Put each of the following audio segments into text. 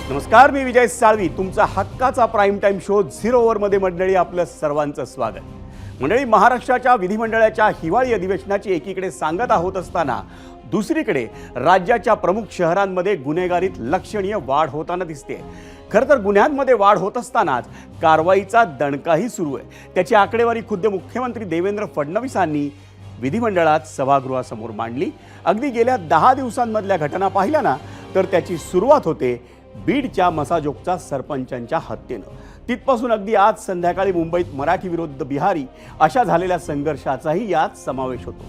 नमस्कार, मी विजय साळवी. तुमचा हक्काचा प्राईम टाइम शो 0 ओव्हरमध्ये मंडळी आपलं सर्वांचं स्वागत. मंडळी, महाराष्ट्राच्या विधिमंडळाच्या हिवाळी अधिवेशनाची एकीकडे सांगता होत असताना दुसरीकडे राज्याच्या प्रमुख शहरांमध्ये गुन्हेगारीत लक्षणीय वाढ होताना दिसते. खरं तर गुन्ह्यांमध्ये वाढ होत असतानाच कारवाईचा दणकाही सुरू आहे. त्याची आकडेवारी खुद्द मुख्यमंत्री देवेंद्र फडणवीसांनी विधिमंडळात सभागृहासमोर मांडली. अगदी गेल्या 10 दिवसांमधल्या घटना पाहिल्या ना, तर त्याची सुरुवात होते बीडच्या मसाजोगच्या सरपंचांच्या हत्येनं. तिथपासून अगदी आज संध्याकाळी मुंबईत मराठी विरुद्ध बिहारी अशा झालेल्या संघर्षाचाही यात समावेश होतो.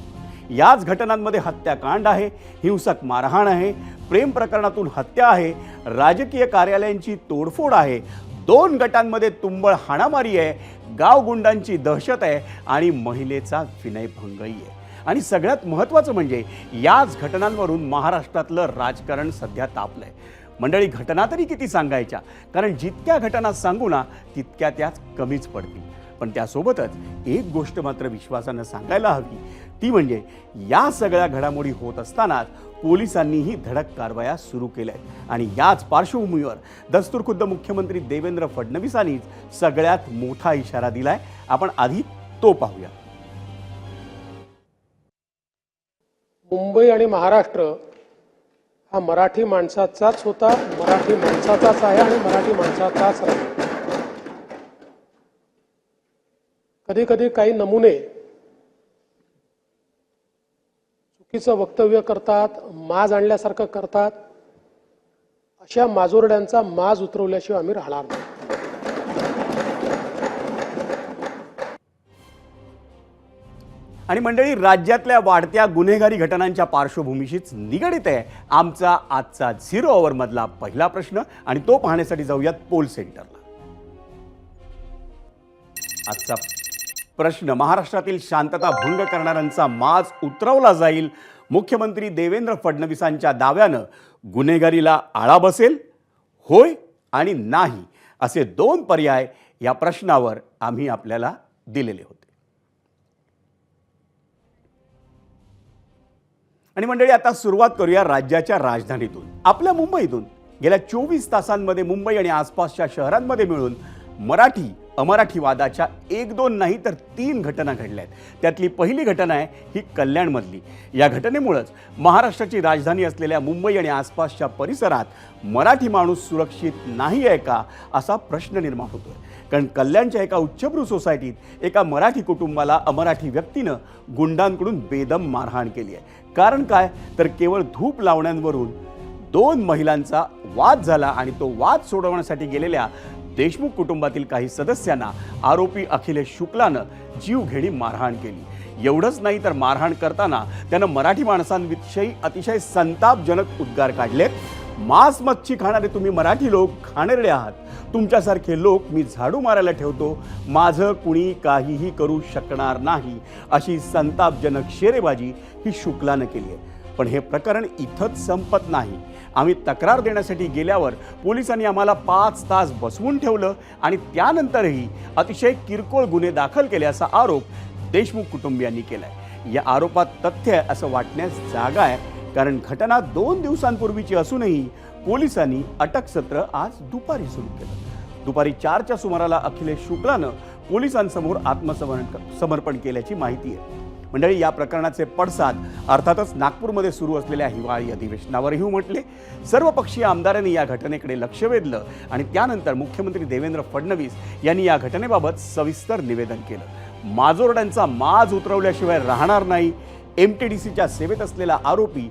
याच घटनांमध्ये हत्याकांड आहे, हिंसक मारहाण आहे, प्रेम प्रकरणातून हत्या आहे, राजकीय कार्यालयांची तोडफोड आहे, 2 गटांमध्ये तुंबळ हाणामारी आहे, गावगुंडांची दहशत आहे आणि महिलेचा विनयभंगही आहे. आणि सगळ्यात महत्त्वाचं म्हणजे याच घटनांवरून महाराष्ट्रातलं राजकारण सध्या तापलंय. मंडळी, घटना तरी किती सांगायच्या, कारण जितक्या घटना सांगू ना तितक्या त्याच कमीच पडतील. पण त्यासोबतच एक गोष्ट मात्र विश्वासानं सांगायला हवी, ती म्हणजे या सगळ्या घडामोडी होत असतानाच पोलिसांनीही धडक कारवाया सुरू केल्या आहेत. आणि याच पार्श्वभूमीवर दस्तूरखुद्द मुख्यमंत्री देवेंद्र फडणवीसांनीच सगळ्यात मोठा इशारा दिलाय. आपण आधी तो पाहूया. मुंबई आणि महाराष्ट्र हा मराठी माणसाचाच होता, मराठी माणसाचाच आहे आणि मराठी माणसाचाच राहील. कधी कधी काही नमुने चुकीचं वक्तव्य करतात, माज आणल्यासारखं करतात. अशा माजोरड्यांचा माज उतरवल्याशिवाय आम्ही राहणार नाही. आणि मंडळी, राज्यातल्या वाढत्या गुन्हेगारी घटनांच्या पार्श्वभूमीशीच निगडित आहे आमचा आजचा 0 ओव्हरमधला पहिला प्रश्न. आणि तो पाहण्यासाठी जाऊयात पोल सेंटरला. आजचा प्रश्न: महाराष्ट्रातील शांतता भंग करणाऱ्यांचा माज उतरवला जाईल. मुख्यमंत्री देवेंद्र फडणवीसांच्या दाव्यानं गुन्हेगारीला आळा बसेल? होय आणि नाही असे 2 पर्याय या प्रश्नावर आम्ही आपल्याला दिलेले होते. आणि मंडळी, आता सुरुवात करूया राज्याच्या राजधानीतून, आपल्या मुंबईतून. गेल्या 24 तासांमध्ये मुंबई आणि आसपासच्या शहरांमध्ये मिळून मराठी अमराठी वादाच्या 1-2 नाही तर 3 घटना घडल्या आहेत. त्यातली पहिली घटना आहे ही कल्याणमधली. या घटनेमुळेच महाराष्ट्राची राजधानी असलेल्या मुंबई आणि आसपासच्या परिसरात मराठी माणूस सुरक्षित नाही आहे का असा प्रश्न निर्माण होतोय. कारण कल्याणच्या एका उच्चभ्रू सोसायटीत एका मराठी कुटुंबाला अमराठी व्यक्तीनं गुंडांकडून बेदम मारहाण केली आहे. कारण काय, तर केवळ धूप लावण्यांवरून 2 महिलांचा वाद झाला आणि तो वाद सोडवण्यासाठी गेलेल्या देशमुख कुटुंबातील काही सदस्यांना आरोपी अखिलेश शुक्लानं जीवघेणी मारहाण केली. एवढंच नाही तर मारहाण करताना त्यानं मराठी माणसांविषयी अतिशय संतापजनक उद्गार काढलेत. मांस मच्छी खाणारे तुम्ही मराठी लोक घाणेरडे आहात. तुमच्यासारखे लोक मी झाडू मारायला ठेवतो. माझं कुणी काहीही करू शकणार नाही अशी संतापजनक शेरेबाजी ही शुक्लानं केली आहे. पण हे प्रकरण इथंच संपत नाही. आम्ही तक्रार देण्यासाठी गेल्यावर पोलिसांनी आम्हाला 5 तास बसवून ठेवलं आणि त्यानंतरही अतिशय किरकोळ गुन्हे दाखल केले असा आरोप देशमुख कुटुंबियांनी केलाय. या आरोपात तथ्य आहे असं वाटण्यास जागा आहे, कारण घटना 2 दिवसांपूर्वीची असूनही पोलिसांनी अटक सत्र आज दुपारी सुरू केलं. दुपारी 4च्या सुमाराला अखिलेश शुक्लानं पोलिसांसमोर आत्मसमर्पण केल्याची माहिती आहे. मंडळी, या प्रकरणाचे पडसाद अर्थातच नागपूरमध्ये सुरू असलेल्या हिवाळी अधिवेशनावरही उमटले. सर्वपक्षीय आमदारांनी या घटनेकडे लक्ष वेधलं आणि त्यानंतर मुख्यमंत्री देवेंद्र फडणवीस यांनी या घटनेबाबत सविस्तर निवेदन केलं. माजोरड्यांचा माज उतरवल्याशिवाय राहणार नाही. MTDCच्या सेवेत असलेला आरोपी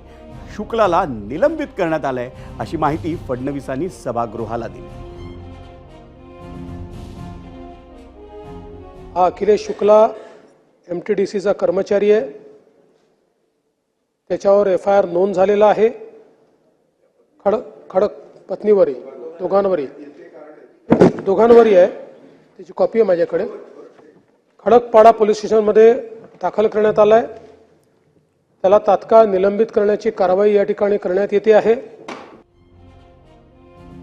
शुक्लाला निलंबित करण्यात आलंय अशी माहिती फडणवीसांनी सभागृहाला दिली. हा अखिलेश शुक्ला MTDCचा कर्मचारी आहे. त्याच्यावर FIR नोंद झालेला आहे. खडक पत्नीवरी, दोघांवरी आहे. त्याची कॉपी आहे माझ्याकडे. खडकपाडा पोलीस स्टेशनमध्ये दाखल करण्यात आलाय. त्याला तात्काळ निलंबित करण्याची कारवाई या ठिकाणी करण्यात येते आहे.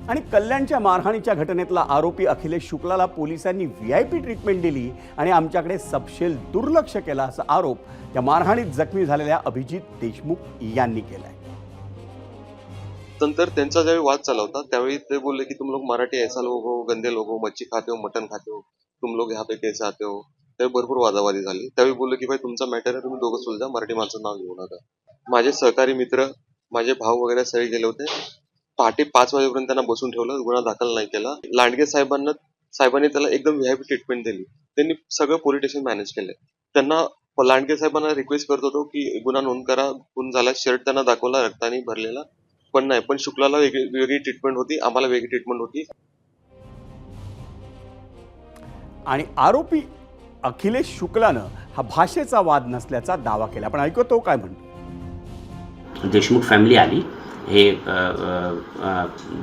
आणि कल्याणच्या मारहाणीच्या घटनेतला आरोपी अखिलेश शुक्लाला पोलिसांनी VIP ट्रीटमेंट दिली आणि आमच्याकडे सपशेल दुर्लक्ष केला असा आरोप या मारहाणीत जखमी झालेल्या अभिजित देशमुख यांनी केलाय. नंतर त्यांचा ज्यावेळी वाद चालला होता त्यावेळी ते बोलले की तुम लोग मराठी ऐसा लोग हो, गंदे लोग हो, मच्छी खाते हो, मटन खाते हो, तुम लोग यहाँ पे कैसे आते हो. त्यावेळी भरपूर वादावादी झाली. त्यावेळी बोलले की भाई तुमचा मॅटर आहे, तुम्ही दोघं सुलझा, मराठी माणसं नाव घेऊ नका. माझे सहकारी मित्र, माझे भाऊ वगैरे सगळे गेले होते. पहाटे 5 वाजेपर्यंत त्यांना बसून ठेवलं, गुन्हा दाखल नाही केला. लांडगे साहेबांनी त्याला एकदम व्हीआयपी ट्रीटमेंट दिली. त्यांनी सगळं पोलीस स्टेशन मॅनेज केले. त्यांना लांडगे साहेबांना रिक्वेस्ट करत होतो की गुन्हा नोंद करा, खून झाला. शर्ट त्यांना दाखवला रक्ताने भरलेला, पण नाही. पण शुक्लाला वेगळी ट्रीटमेंट होती, आम्हाला वेगळी ट्रीटमेंट होती. आणि आरोपी अखिलेश शुक्लानं हा भाषेचा वाद नसल्याचा दावा केला. पण ऐकतो तो काय म्हणतो. देशमुख फॅमिली आली. हे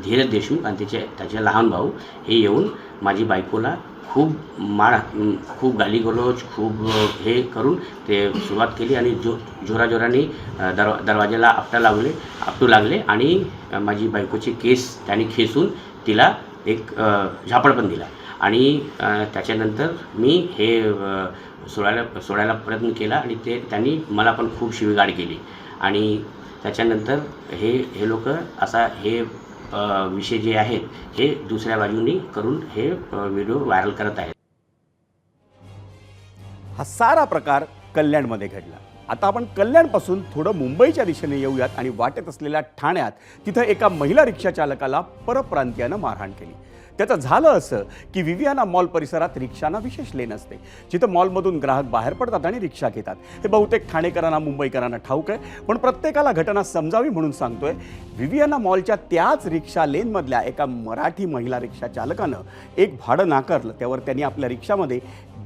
धीरज देशमुख आणि त्याचे लहान भाऊ हे येऊन माझी बायकोला खूप गालीगलोच हे करून ते सुरुवात केली आणि जोराजोराने दरवाजाला आपटू लागले आणि माझी बायकोची केस त्यांनी खेचून तिला एक झापड पण दिला. आणि त्याच्यानंतर मी हे सोडायला प्रयत्न केला आणि त्यांनी मला पण खूप शिवीगाळ केली. आणि त्याच्यानंतर हे लोक असा हे विषय जे आहेत हे दुसऱ्या बाजूनी करून हे व्हिडिओ व्हायरल करत आहेत. हा सारा प्रकार कल्याणमध्ये घडला. आता आपण कल्याणपासून थोडं मुंबईच्या दिशेने येऊयात आणि वाटेत असलेल्या ठाण्यात तिथं एका महिला रिक्षा चालकाला परप्रांतीयानं मारहाण केली. त्याचं झालं असं की विवियाना मॉल परिसरात रिक्षांना विशेष लेन असते, जिथं मॉलमधून ग्राहक बाहेर पडतात आणि रिक्षा घेतात. हे बहुतेक ठाणेकरांना मुंबईकरांना ठाऊक आहे, पण प्रत्येकाला घटना समजावी म्हणून सांगतोय. विवियाना मॉलच्या त्याच रिक्षा लेनमधल्या एका मराठी महिला रिक्षा चालकानं एक भाडं नाकारलं. त्यावर त्यांनी आपल्या रिक्षामध्ये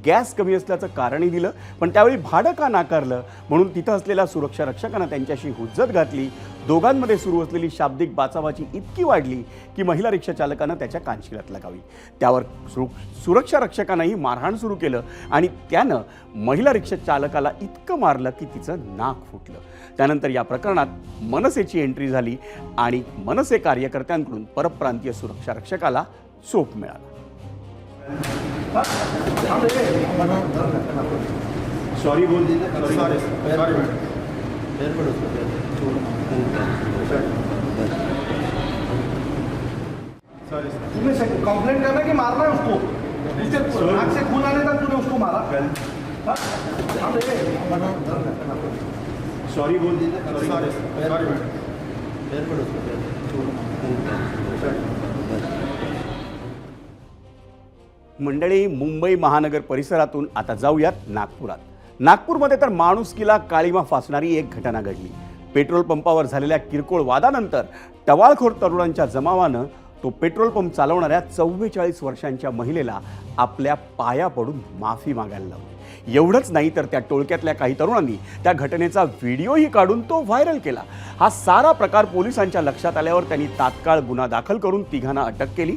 गॅस कमी असल्याचं कारणही दिलं, पण त्यावेळी भाडं का नाकारलं म्हणून तिथं असलेल्या सुरक्षा रक्षकानं त्यांच्याशी हुज्जत घातली. दोघांमध्ये सुरू असलेली शाब्दिक बाचाबाची इतकी वाढली की महिला रिक्षा चालकानं त्याच्या कानशिलात लगावी. त्यावर सुरक्षा रक्षकानंही मारहाण सुरू केलं आणि त्यानं महिला रिक्षा चालकाला इतकं मारलं की तिचं नाक फुटलं. त्यानंतर या प्रकरणात मनसेची एंट्री झाली आणि मनसे कार्यकर्त्यांकडून परप्रांतीय सुरक्षा रक्षकाला चोप मिळाला. सॉरी बोल दीजिए. सॉरी तुमने कंप्लेंट करना कि मारना है उसको. इससे नाक से खून आने तक तूने उसको मारा. सॉरी बोल दीजिए. सॉरी मंडळी, मुंबई महानगर परिसरातून आता जाऊयात नागपुरात. नागपूरमध्ये तर माणुसकीला काळीमा फासणारी एक घटना घडली. पेट्रोल पंपावर झालेल्या किरकोळ वादानंतर टवाळखोर तरुणांच्या जमावानं तो पेट्रोल पंप चालवणाऱ्या 44 वर्षांच्या महिलेला आपल्या पाया पडून माफी मागायला लावली. एवढंच नाही तर त्या टोळक्यातल्या काही तरुणांनी त्या घटनेचा व्हिडिओही काढून तो व्हायरल केला. हा सारा प्रकार पोलिसांच्या लक्षात आल्यावर त्यांनी तात्काळ गुन्हा दाखल करून तिघांना अटक केली.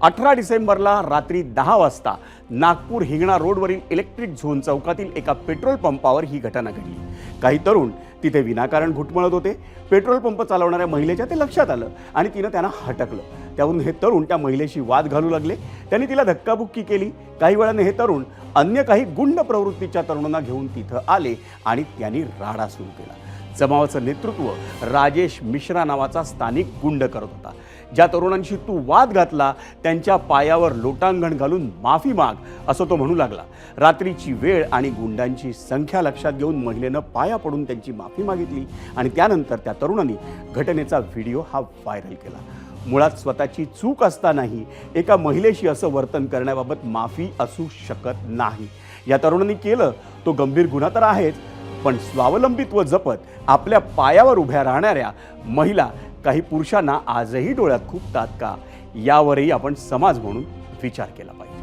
18 डिसेंबरला रात्री 10 वाजता नागपूर हिंगणा रोडवरील इलेक्ट्रिक झोन चौकातील एका पेट्रोल पंपावर ही घटना घडली. काही तरुण तिथे विनाकारण घुटमळत होते. पेट्रोल पंप चालवणाऱ्या महिलेच्या ते लक्षात आलं आणि तिनं त्यांना हटकलं. त्यावरून हे तरुण त्या महिलेशी वाद घालू लागले. त्यांनी तिला धक्काबुक्की केली. काही वेळाने हे तरुण अन्य काही गुंड प्रवृत्तीच्या तरुणांना घेऊन तिथं आले आणि त्यांनी राडा सुरू केला. जमावाचं नेतृत्व राजेश मिश्रा नावाचा स्थानिक गुंड करत होता. ज्या तरुणांशी तू वाद घातला त्यांच्या पायावर लोटांगण घालून माफी माग असं तो म्हणू लागला. रात्रीची वेळ आणि गुंडांची संख्या लक्षात घेऊन महिलेनं पाया पडून त्यांची माफी मागितली आणि त्यानंतर त्या तरुणांनी घटनेचा व्हिडिओ हा व्हायरल केला. मुळात स्वतःची चूक असतानाही एका महिलेशी असं वर्तन करण्याबाबत माफी असू शकत नाही. या तरुणांनी केलं तो गंभीर गुन्हा तर आहेच, पण स्वावलंबित्व जपत आपल्या पायावर उभ्या राहणाऱ्या महिला काही पुरुषांना आजही डोळ्यात खूपतात का, यावरही आपण समाज म्हणून विचार केला पाहिजे.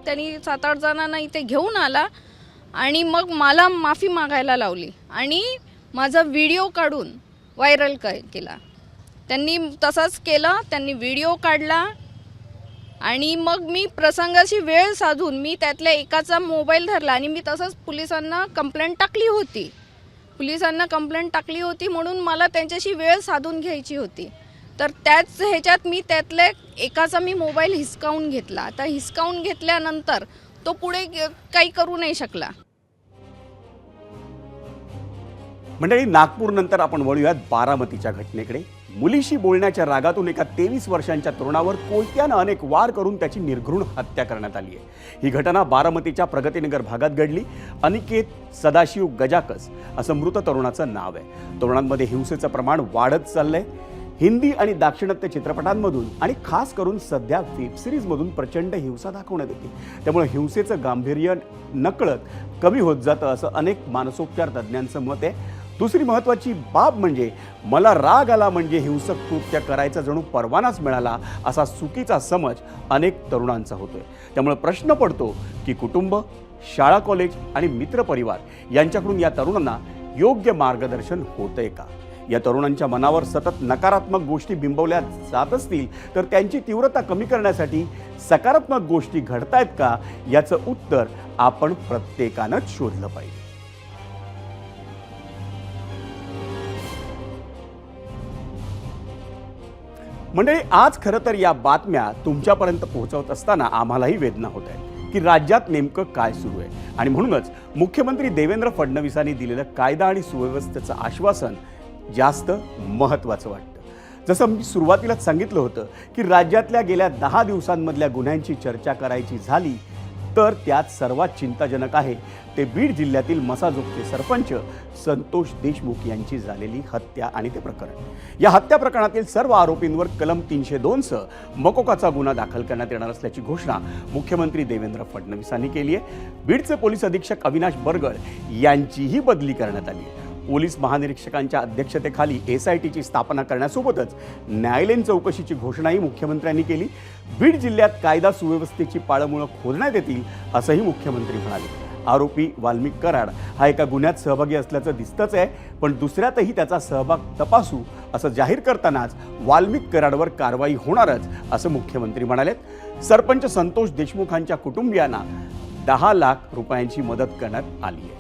त्यांनी 7-8 जणांना इथे घेऊन आला आणि मग मला माफी मागायला लावली आणि माझा व्हिडिओ काढून व्हायरल केला. त्यांनी तसंच केलं. त्यांनी व्हिडिओ काढला आणि मग मी प्रसंगाची वेळ साधून मी त्यातल्या एकाचा मोबाईल धरला आणि मी तसंच पोलिसांना कंप्लेंट टाकली होती म्हणून मला त्यांच्याशी वेळ साधून घ्यायची होती. तर त्याच ह्याच्यात मी त्यातल्या एकाचा मोबाईल हिसकावून घेतला. आता हिसकावून घेतल्यानंतर तो पुढे काही करू नाही शकला. मंडळी, नागपूरनंतर आपण वळूयात बारामतीच्या घटनेकडे. मुलीशी बोलण्याच्या रागातून एका 23 वर्षांच्या तरुणावर कोयत्यानं अनेक वार करून त्याची निर्घृण हत्या करण्यात आली आहे. ही घटना बारामतीच्या प्रगतीनगर भागात घडली. अनिकेत सदाशिव गजाकस असं मृत तरुणाचं नाव आहे. तरुणांमध्ये हिंसेचं प्रमाण वाढत चाललंय. हिंदी आणि दाक्षिणात्य चित्रपटांमधून आणि खास करून सध्या वेबसिरीजमधून प्रचंड हिंसा दाखवण्यात येते. त्यामुळे हिंसेचं गांभीर्य नकळत कमी होत जातं असं अनेक मानसोपचार तज्ज्ञांचं मत आहे. दुसरी महत्त्वाची बाब म्हणजे मला राग आला म्हणजे हिंसक कृत्य करायचा जणू परवानाच मिळाला असा चुकीचा समज अनेक तरुणांचा होतोय. त्यामुळे प्रश्न पडतो की कुटुंब, शाळा, कॉलेज आणि मित्रपरिवार यांच्याकडून या तरुणांना योग्य मार्गदर्शन होतंय का? या तरुणांच्या मनावर सतत नकारात्मक गोष्टी बिंबवल्या जात असतील तर त्यांची तीव्रता कमी करण्यासाठी सकारात्मक गोष्टी घडतायत का, याचं उत्तर आपण प्रत्येकानंच शोधलं पाहिजे. मंडळी, आज खरं तर या बातम्या तुमच्यापर्यंत पोहोचवत असताना आम्हालाही वेदना होत आहे की राज्यात नेमकं काय सुरू आहे. आणि म्हणूनच मुख्यमंत्री देवेंद्र फडणवीसांनी दिलेलं कायदा आणि सुव्यवस्थेचं आश्वासन जास्त महत्त्वाचं वाटतं. जसं मी सुरुवातीलाच सांगितलं होतं की राज्यातल्या गेल्या 10 दिवसांमधल्या गुन्ह्यांची चर्चा करायची झाली तर त्यात सर्वात चिंताजनक आहे ते बीड जिल्ह्यातील मसाजोगचे सरपंच संतोष देशमुख यांची झालेली हत्या आणि ते प्रकरण. या हत्या प्रकरणातील सर्व आरोपींवर कलम 302 सह मकोकाचा गुन्हा दाखल करण्यात येणार असल्याची घोषणा मुख्यमंत्री देवेंद्र फडणवीसांनी केली आहे. बीडचे पोलीस अधीक्षक अविनाश बरगळ यांचीही बदली करण्यात आली आहे. पोलीस महानिरीक्षकांच्या अध्यक्षतेखाली SITची स्थापना करण्यासोबतच न्यायालयीन चौकशीची घोषणाही मुख्यमंत्र्यांनी केली. बीड जिल्ह्यात कायदा सुव्यवस्थेची पाळंमुळं खोदण्यात येतील असंही मुख्यमंत्री म्हणाले. आरोपी वाल्मिक कराड हा एका गुन्ह्यात सहभागी असल्याचं दिसतंच आहे, पण दुसऱ्यातही त्याचा सहभाग तपासू असं जाहीर करतानाच वाल्मिक कराडवर कारवाई होणारच असं मुख्यमंत्री म्हणालेत. सरपंच संतोष देशमुखांच्या कुटुंबियांना 10 लाख रुपयांची मदत करण्यात आली आहे.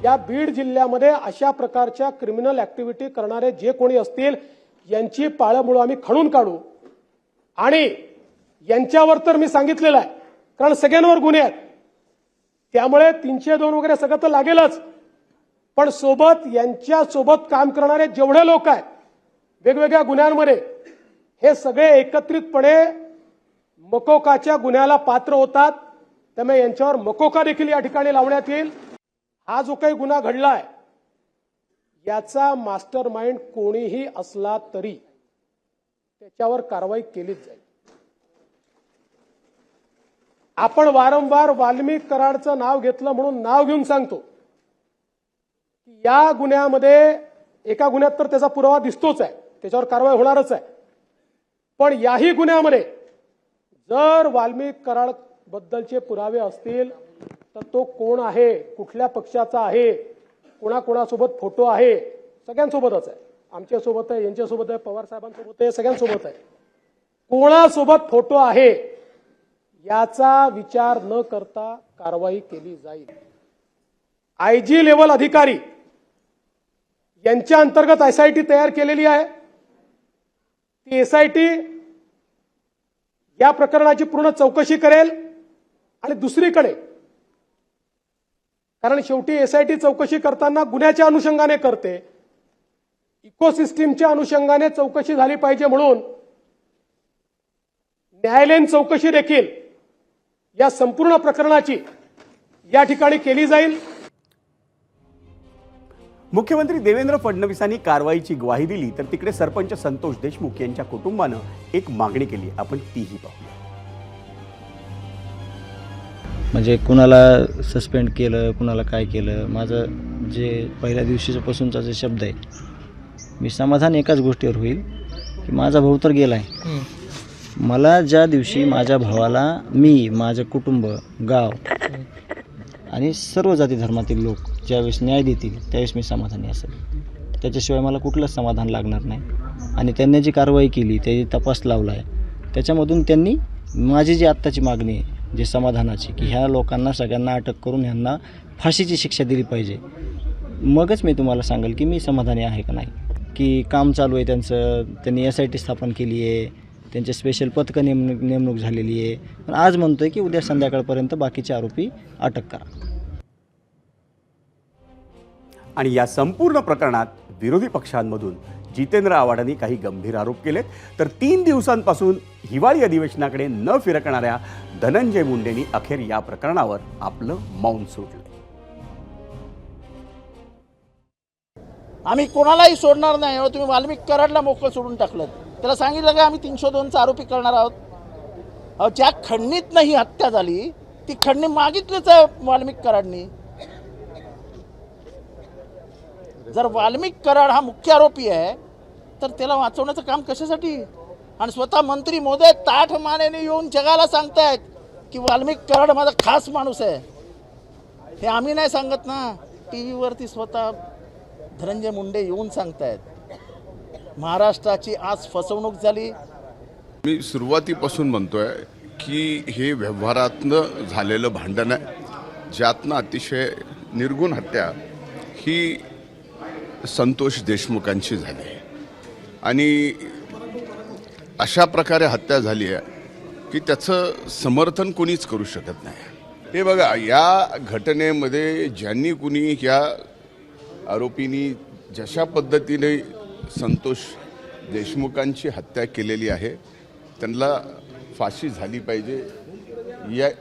या बीड जिल्ह्यामध्ये अशा प्रकारच्या क्रिमिनल ऍक्टिव्हिटी करणारे जे कोणी असतील यांची पाळंमुळं आम्ही खणून काढू. आणि यांच्यावर तर मी सांगितलेलं आहे, कारण सगळ्यांवर गुन्हे आहेत, त्यामुळे 302 वगैरे सगळं तर लागेलच, पण सोबत यांच्या सोबत काम करणारे जेवढे लोक आहेत वेगवेगळ्या गुन्ह्यांमध्ये, हे सगळे एकत्रितपणे मकोकाच्या गुन्ह्याला पात्र होतात. त्यामुळे यांच्यावर मकोका देखील या ठिकाणी लावण्यात येईल. हा जो काही गुन्हा घडलाय याचा मास्टर माइंड कोणीही असला तरी त्याच्यावर कारवाई केलीच जाईल. आपण वारंवार वाल्मिक कराडचं नाव घेतलं म्हणून नाव घेऊन सांगतो की या गुन्ह्यामध्ये, एका गुन्ह्यात तर त्याचा पुरावा दिसतोच आहे, त्याच्यावर कारवाई होणारच आहे, पण याही गुन्ह्यामध्ये जर वाल्मिक कराड बद्दलचे पुरावे असतील तर तो कोण आहे, कुठल्या पक्षाचा आहे, कोणाकोणासोबत फोटो आहे, सगळ्यांसोबतच आहे. आमच्यासोबत आहे, यांच्यासोबत आहे, पवार साहेबांसोबत आहे, सगळ्यांसोबत आहे. कोणासोबत फोटो आहे याचा विचार न करता कारवाई केली जाईल. IG लेवल अधिकारी यांच्या अंतर्गत SIT तयार केलेली आहे. ती SIT या प्रकरणाची पूर्ण चौकशी करेल. आणि दुसरीकडे, कारण शेवटी SIT चौकशी करताना गुन्ह्याच्या अनुषंगाने करते, इकोसिस्टीमच्या अनुषंगाने चौकशी झाली पाहिजे, म्हणून न्यायालयीन चौकशी देखील या संपूर्ण प्रकरणाची या ठिकाणी केली जाईल. मुख्यमंत्री देवेंद्र फडणवीसांनी कारवाईची ग्वाही दिली तर तिकडे सरपंच संतोष देशमुख यांच्या कुटुंबानं एक मागणी केली. आपण तीही पाहूया. म्हणजे कुणाला सस्पेंड केलं, कुणाला काय केलं, माझं जे पहिल्या दिवशीपासूनचा जे शब्द आहे, मी समाधान एकाच गोष्टीवर होईल की माझा भाऊ तर गेला आहे. मला ज्या दिवशी माझ्या भावाला मी, माझं कुटुंब, गाव आणि सर्व जाती धर्मातील लोक ज्यावेळेस न्याय देतील त्यावेळेस मी समाधानी असेल. त्याच्याशिवाय मला कुठलंच समाधान लागणार नाही. आणि त्यांनी जी कारवाई केली, त्याची तपास लावला आहे, त्याच्यामधून त्यांनी माझी जी आत्ताची मागणी आहे जे समाधानाची, की ह्या लोकांना सगळ्यांना अटक करून ह्यांना फाशीची शिक्षा दिली पाहिजे, मगच मी तुम्हाला सांगेल की मी समाधानी आहे का नाही. की काम चालू आहे त्यांचं, त्यांनी SIT स्थापन केली आहे, त्यांचे स्पेशल पथकं नेमणूक झालेली आहे. पण आज म्हणतो आहे की उद्या संध्याकाळपर्यंत बाकीचे आरोपी अटक करा. आणि या संपूर्ण प्रकरणात विरोधी पक्षांमधून जितेंद्र आव्हाडांनी काही गंभीर आरोप केलेत, तर 3 दिवसांपासून हिवाळी अधिवेशनाकडे न फिरकणाऱ्या धनंजय मुंडेंनी अखेर या प्रकरणावर आपलं मौन सोडलं. आम्ही कोणालाही सोडणार नाही. तुम्ही वाल्मिक कराडला मोकळं सोडून टाकलं. त्याला सांगितलं का आम्ही 302चा आरोपी करणार आहोत. ज्या खंडणीतनं ही हत्या झाली ती खंडणी मागितलीच आहे वाल्मिक कराडनी. जर वाल्मिक कराड हा मुख्य आरोपी आहे तर त्याला वाचवण्याचं काम कशासाठी? आणि स्वतः मंत्री मोदी ताठ मानेने येऊन जगाला सांगतायत की वाल्मिक कराड माझा खास माणूस आहे. हे आम्ही नाही सांगत ना, टी व्हीवरती स्वतः धनंजय मुंडे येऊन सांगतायत. महाराष्ट्राची आज फसवणूक झाली. मी सुरुवातीपासून म्हणतोय की हे व्यवहारातनं झालेलं भांडण आहे, ज्यातनं अतिशय निर्गुण हत्या ही संतोष देशमुखांची झाली आणि अशा प्रकारे हत्या झाली आहे की त्याचं समर्थन कोणीच करू शकत नाही. हे बघा, या घटनेमध्ये ज्यांनी कुणी या आरोपींनी जशा पद्धतीने संतोष देशमुखांची हत्या केलेली आहे त्यांना फाशी झाली पाहिजे,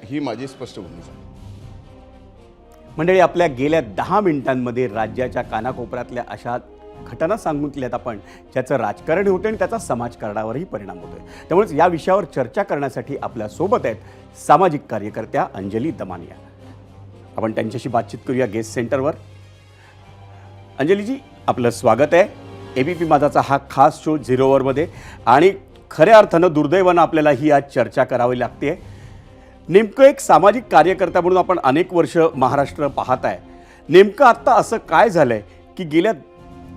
ही माझी स्पष्ट भूमिका आहे. मंडळी, आपल्या गेल्या 10 मिनिटांमध्ये राज्याच्या कानाकोपऱ्यातल्या अशा घटना सांगितल्यात आपण, ज्याचं राजकारण होतं आणि त्याचा समाजकारणावरही परिणाम होतोय. त्यामुळेच या विषयावर चर्चा करण्यासाठी आपल्या सोबत आहेत सामाजिक कार्यकर्त्या अंजली दमानिया. आपण त्यांच्याशी बातचीत करूया गेस्ट सेंटरवर. अंजलीजी, आपलं स्वागत आहे एबीपी माझाचा हा खास शो 0 ओव्हरमध्ये. आणि खऱ्या अर्थानं दुर्दैवानं आपल्याला ही आज चर्चा करावी लागते. नेमकं एक सामाजिक कार्यकर्ता म्हणून आपण अनेक वर्ष महाराष्ट्र पाहत आहे. नेमकं आत्ता असं काय झालंय की गेल्या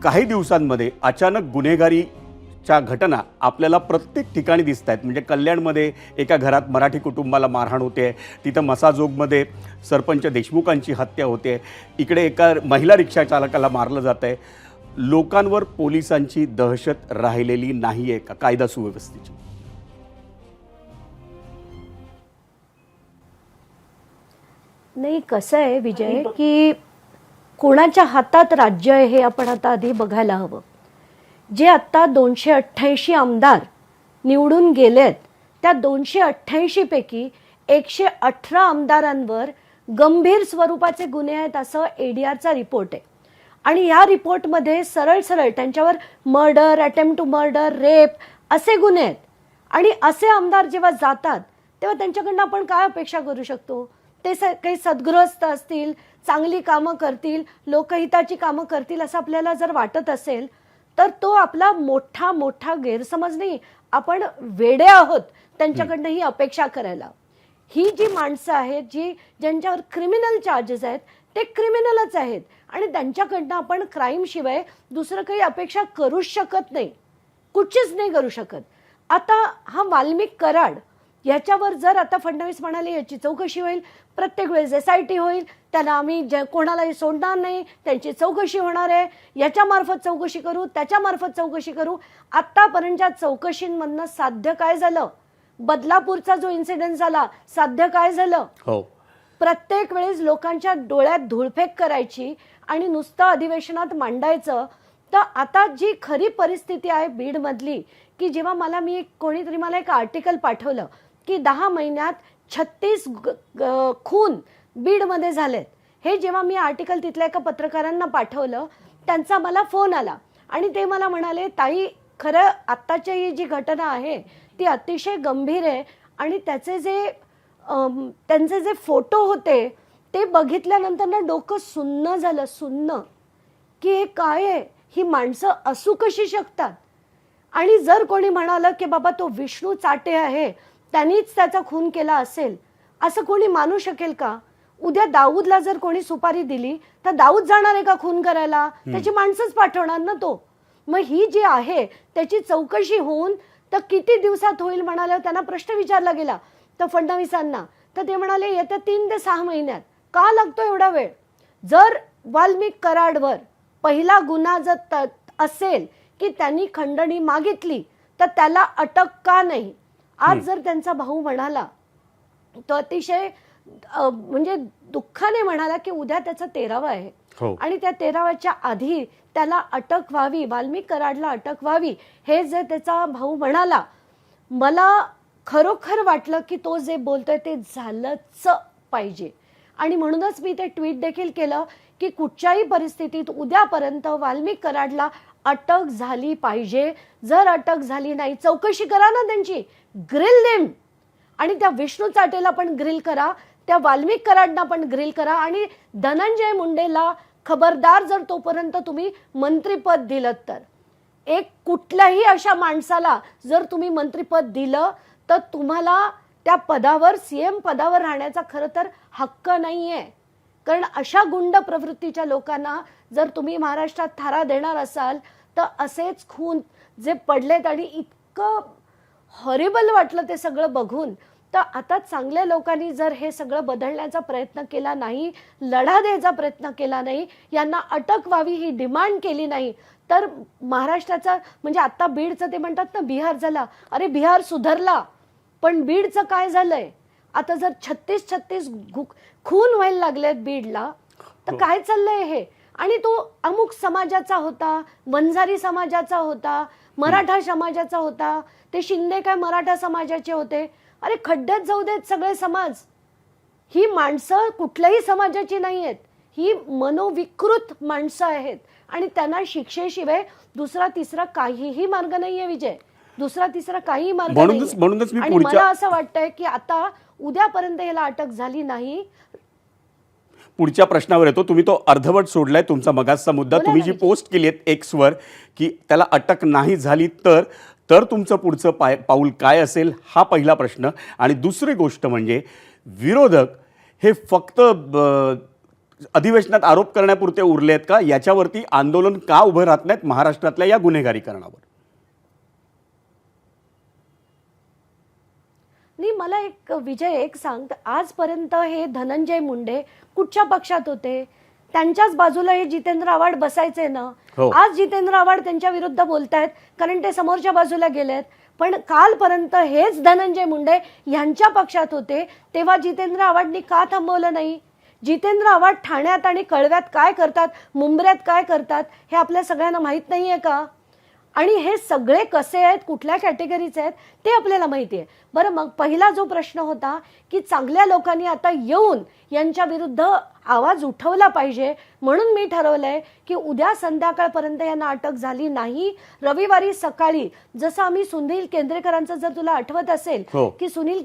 काही दिवसांमध्ये अचानक गुन्हेगारीच्या घटना आपल्याला प्रत्येक ठिकाणी दिसत आहेत. म्हणजे कल्याणमध्ये एका घरात मराठी कुटुंबाला मारहाण होते, तिथं मसाजोगमध्ये सरपंच देशमुखांची हत्या होते, इकडे एका महिला रिक्षा चालकाला मारलं जात आहे. लोकांवर पोलिसांची दहशत राहिलेली नाही आहे का कायदा सुव्यवस्थेची? नाही, कसं आहे विजय की कोणाच्या हातात राज्य आहे हे आपण आता आधी बघायला हवं. जे आत्ता 288 आमदार निवडून गेलेत त्या 288 पैकी 118 आमदारांवर गंभीर स्वरूपाचे गुन्हे आहेत असं ADRचा रिपोर्ट आहे. आणि या रिपोर्टमध्ये सरळ सरळ त्यांच्यावर murder, attempt to murder, rape असे गुन्हे आहेत. आणि असे आमदार जेव्हा जातात तेव्हा त्यांच्याकडनं आपण काय अपेक्षा करू शकतो? ते काही सद्गृहस्थ असतील, चांगली कामं करतील, लोकहिताची कामं करतील असं आपल्याला जर वाटत असेल तर तो आपला मोठा मोठा गैरसमज नाही. आपण वेडे आहोत त्यांच्याकडनं ही अपेक्षा करायला. ही जी माणसं आहेत ज्यांच्यावर क्रिमिनल चार्जेस आहेत ते क्रिमिनलच आहेत आणि त्यांच्याकडनं आपण क्राईम शिवाय दुसरं काही अपेक्षा करूच शकत नाही, कुठचीच नाही करू शकत. आता हा वाल्मिक कराड याच्यावर जर आता फडणवीस म्हणाले याची चौकशी होईल, प्रत्येक वेळेस SIT होईल, त्याला आम्ही कोणालाही सोडणार नाही, त्यांची चौकशी होणार आहे, याच्यामार्फत चौकशी करू, त्याच्यामार्फत चौकशी करू. आत्तापर्यंतच्या चौकशींमधनं साध्य काय झालं? बदलापूरचा जो इन्सिडेंट झाला साध्य काय झालं? हो, प्रत्येक वेळेस लोकांच्या डोळ्यात धूळफेक करायची आणि नुसतं अधिवेशनात मांडायचं. तर आता जी खरी परिस्थिती आहे बीडमधली की जेव्हा कोणीतरी मला एक आर्टिकल पाठवलं की 10 महिन्यात 36 खून बीडमध्ये झालेत. हे जेव्हा मी आर्टिकल तिथल्या एका पत्रकारांना पाठवलं त्यांचा मला फोन आला आणि ते मला म्हणाले, ताई खरं आत्ताची ही जी घटना आहे ती अतिशय गंभीर आहे आणि त्यांचे जे फोटो होते ते बघितल्यानंतर ना डोकं सुन्न झालं, सुन्न, की हे काय आहे, ही माणसं असू कशी शकतात. आणि जर कोणी म्हणालं की बाबा तो विष्णू चाटे आहे त्यांनीच त्याचा खून केला असेल असं कोणी मानू शकेल का? उद्या दाऊदला जर कोणी सुपारी दिली तर दाऊद जाणार आहे का खून करायला? त्याची माणसंच पाठवणार ना तो. मग ही जी आहे त्याची चौकशी होऊन तर किती दिवसात होईल म्हणाल्यावर त्यांना प्रश्न विचारला गेला तर फडणवीसांना, तर ते म्हणाले येत्या 3 ते 6 महिन्यात. का लागतो एवढा वेळ? जर वाल्मिक कराडवर पहिला गुन्हा जर असेल की त्यांनी खंडणी मागितली तर त्याला अटक का नाही? आज जर त्यांचा भाऊ म्हणाला तो अतिशय म्हणजे दुःखाने म्हणाला की उद्या त्याचा 13वा आहे. हो. आणि त्या 13व्याच्या आधी त्याला अटक व्हावी, वाल्मिक कराडला अटक व्हावी, हे जे त्याचा भाऊ म्हणाला, मला खरोखर वाटलं की तो जे बोलतोय ते झालंच पाहिजे. आणि म्हणूनच मी ते ट्विट देखील केलं की कुठच्याही परिस्थितीत उद्यापर्यंत वाल्मिक कराडला अटक झाली पाहिजे. जर अटक झाली नाही, चौकशी करा ना त्यांची, ग्रिल देम. आणि त्या विष्णू चाटेला पण ग्रिल करा, त्या वाल्मिक कराडना पण ग्रिल करा. आणि धनंजय मुंडेला खबरदार, जर तोपर्यंत तुम्ही मंत्रिपद दिलं तर, एक कुठल्याही अशा माणसाला जर तुम्ही मंत्रिपद दिलं तर तुम्हाला त्या पदावर, सीएम पदावर राहण्याचा खरं तर हक्क नाहीये. कारण अशा गुंड प्रवृत्तीच्या लोकांना जर तुम्ही महाराष्ट्रात थारा देणार असाल तर असेच खून जे पडलेत, आणि इतकं हॉरिबल वाटलं ते सगळं बघून. तर आता चांगल्या लोकांनी जर हे सगळं बदलण्याचा प्रयत्न केला नाही, लढा द्यायचा प्रयत्न केला नाही, यांना अटक व्हावी ही डिमांड केली नाही, तर महाराष्ट्राचा, म्हणजे आता बीडचं ते म्हणतात ना बिहार झाला, अरे बिहार सुधारला, पण बीडचं काय झालंय? आता जर 36 खून व्हायला लागलेत बीडला, तर काय चाललंय हे? आणि तो अमुक समाजाचा होता, वंजारी समाजाचा होता, मराठा समाजाचा होता, ते शिंदे काय मराठा समाजाचे होते. अरे खड्ड्यात जाऊ देत सगळे समाज. ही माणसं कुठल्याही समाजाची नाही आहेत, ही मनोविकृत माणसं आहेत, आणि त्यांना शिक्षेशिवाय दुसरा तिसरा काहीही मार्ग नाहीये विजय, दुसरा तिसरा काही मार्ग म्हणूनच मी आणि मला असं वाटतंय की आता उद्यापर्यंत याला अटक झाली नाही. पुढच्या प्रश्नावर येतो. तुम्ही तो अर्धवट सोडलाय तुमचा मगाचा मुद्दा. तुम्ही जी पोस्ट केली आहे एक्सवर की त्याला अटक नाही झाली तर तुमचं पुढचं पाऊल काय असेल, हा पहिला प्रश्न. आणि दुसरी गोष्ट म्हणजे विरोधक हे फक्त अधिवेशनात आरोप करण्यापुरते उरले आहेत का? याच्यावरती आंदोलन का उभं राहत नाहीत महाराष्ट्रातल्या या गुन्हेगारीकरणावर? नाही, मला एक विजय सांग, आजपर्यंत हे धनंजय मुंडे कुठच्या पक्षात होते? त्यांच्याच बाजूला हे जितेंद्र आव्हाड बसायचे ना. आज जितेंद्र आव्हाड त्यांच्या विरुद्ध बोलतायत कारण ते समोरच्या बाजूला गेलेत, पण कालपर्यंत हेच धनंजय मुंडे यांच्या पक्षात होते, तेव्हा जितेंद्र आव्हाडनी का थांबवलं नाही? जितेंद्र आव्हाड ठाण्यात आणि कळव्यात काय करतात, मुंबऱ्यात काय करतात, हे आपल्या सगळ्यांना माहीत नाहीये का? आणि हे सगळे कसे आहेत, कुठल्या कॅटेगरीचे आहेत, ते आपल्याला माहिती आहे. बरं, मग पहिला जो प्रश्न होता की चांगल्या लोकांनी आता येऊन यांच्या विरुद्ध आवाज उठवला पाहिजे, म्हणून मी ठरवलंय की उद्या संध्याकाळपर्यंत यांना अटक झाली नाही, रविवारी सकाळी, जसं आम्ही सुनील केंद्रेकरांचं, जर तुला आठवत असेल की सुनील